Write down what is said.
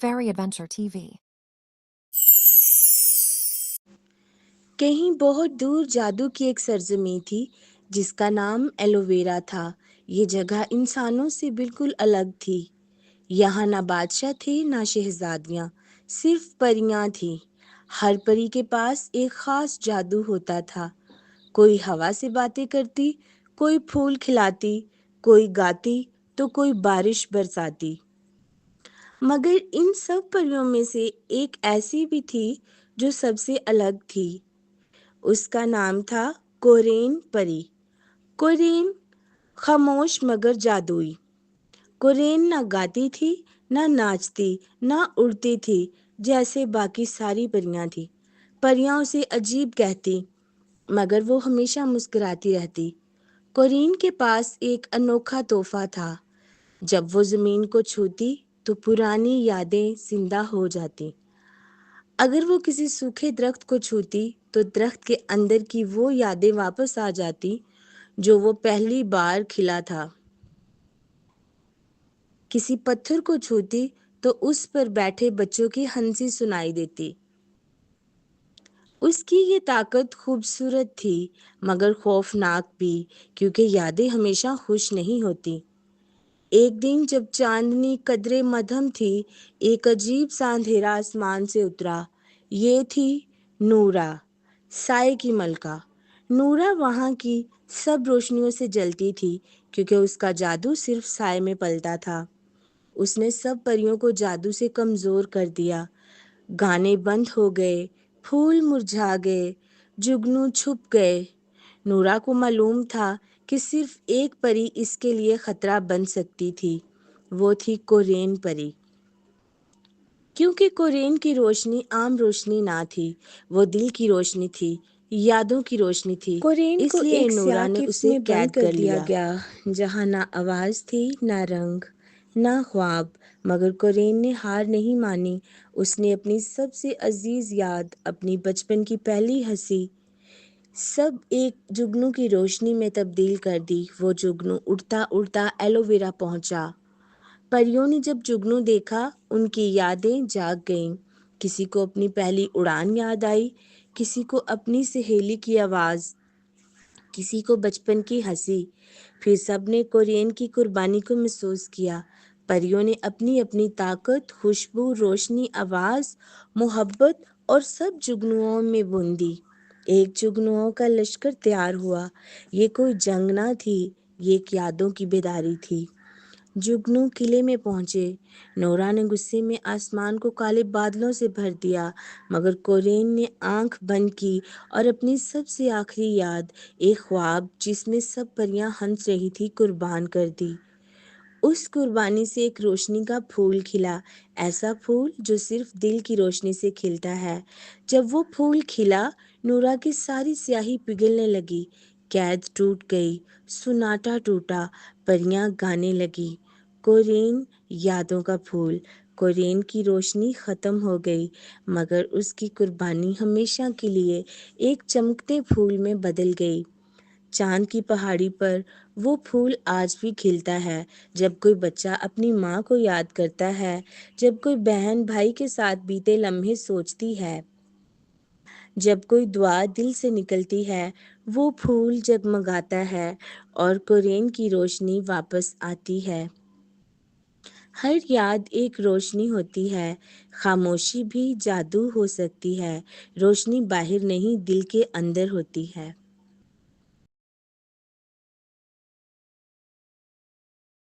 Fairy Adventure TV. کہیں بہت دور جادو کی ایک سرزمین تھی جس کا نام ایلوویرا تھا۔ یہ جگہ انسانوں سے بالکل الگ تھی۔ یہاں نہ بادشاہ تھے نہ شہزادیاں، صرف پریاں تھیں۔ ہر پری کے پاس ایک خاص جادو ہوتا تھا۔ کوئی ہوا سے باتیں کرتی، کوئی پھول کھلاتی، کوئی گاتی تو کوئی بارش برساتی۔ مگر ان سب پریوں میں سے ایک ایسی بھی تھی جو سب سے الگ تھی۔ اس کا نام تھا کورین پری۔ کورین خاموش مگر جادوئی۔ کورین نہ گاتی تھی، نہ ناچتی، نہ اڑتی تھی جیسے باقی ساری پریاں تھیں۔ پریاں اسے عجیب کہتی، مگر وہ ہمیشہ مسکراتی رہتی۔ کورین کے پاس ایک انوکھا تحفہ تھا۔ جب وہ زمین کو چھوتی تو پرانی یادیں زندہ ہو جاتی۔ اگر وہ کسی سوکھے درخت کو چھوتی تو درخت کے اندر کی وہ یادیں واپس آ جاتی جو وہ پہلی بار کھلا تھا۔ کسی پتھر کو چھوتی تو اس پر بیٹھے بچوں کی ہنسی سنائی دیتی۔ اس کی یہ طاقت خوبصورت تھی مگر خوفناک بھی، کیونکہ یادیں ہمیشہ خوش نہیں ہوتی۔ ایک دن جب چاندنی قدرے مدھم تھی، ایک عجیب سا اندھیرا آسمان سے اترا۔ یہ تھی نورا، سائے کی ملکہ۔ نورا وہاں کی سب روشنیوں سے جلتی تھی کیونکہ اس کا جادو صرف سائے میں پلتا تھا۔ اس نے سب پریوں کو جادو سے کمزور کر دیا۔ گانے بند ہو گئے، پھول مرجھا گئے، جگنو چھپ گئے۔ نورا کو معلوم تھا کہ صرف ایک پری اس کے لیے خطرہ بن سکتی تھی، وہ تھی کورین پری۔ کیونکہ کورین کی روشنی عام روشنی نہ تھی، وہ دل کی روشنی تھی، یادوں کی روشنی تھی۔ کورین کو ایک نورا نے اسے قید کر لیا گیا، جہاں نہ آواز تھی، نہ رنگ، نہ خواب۔ مگر کورین نے ہار نہیں مانی۔ اس نے اپنی سب سے عزیز یاد، اپنی بچپن کی پہلی ہنسی، سب ایک جگنو کی روشنی میں تبدیل کر دی۔ وہ جگنو اڑتا اڑتا ایلوویرا پہنچا۔ پریوں نے جب جگنو دیکھا، ان کی یادیں جاگ گئیں۔ کسی کو اپنی پہلی اڑان یاد آئی، کسی کو اپنی سہیلی کی آواز، کسی کو بچپن کی ہنسی۔ پھر سب نے کورین کی قربانی کو محسوس کیا۔ پریوں نے اپنی اپنی طاقت، خوشبو، روشنی، آواز، محبت اور سب جگنوؤں میں بون دی۔ ایک جگنوؤں کا لشکر تیار ہوا۔ یہ کوئی جنگ نہ تھی، یہ ایک یادوں کی بیداری تھی۔ جگنو قلعے میں پہنچے۔ نورا نے غصے میں آسمان کو کالے بادلوں سے بھر دیا، مگر کورین نے آنکھ بند کی اور اپنی سب سے آخری یاد، ایک خواب جس میں سب پریاں ہنس رہی تھی، قربان کر دی۔ اس قربانی سے ایک روشنی کا پھول کھلا، ایسا پھول جو صرف دل کی روشنی سے کھلتا ہے۔ جب وہ پھول کھلا، نورا کی ساری سیاہی پگھلنے لگی، قید ٹوٹ گئی، سناٹا ٹوٹا، پریاں گانے لگی۔ کورین یادوں کا پھول، کورین کی روشنی ختم ہو گئی، مگر اس کی قربانی ہمیشہ کے لیے ایک چمکتے پھول میں بدل گئی۔ چاند کی پہاڑی پر وہ پھول آج بھی کھلتا ہے، جب کوئی بچہ اپنی ماں کو یاد کرتا ہے، جب کوئی بہن بھائی کے ساتھ بیتے لمحے سوچتی ہے، جب کوئی دعا دل سے نکلتی ہے، وہ پھول جگمگاتا ہے اور کورین کی روشنی واپس آتی ہے۔ ہر یاد ایک روشنی ہوتی ہے، خاموشی بھی جادو ہو سکتی ہے۔ روشنی باہر نہیں، دل کے اندر ہوتی ہے۔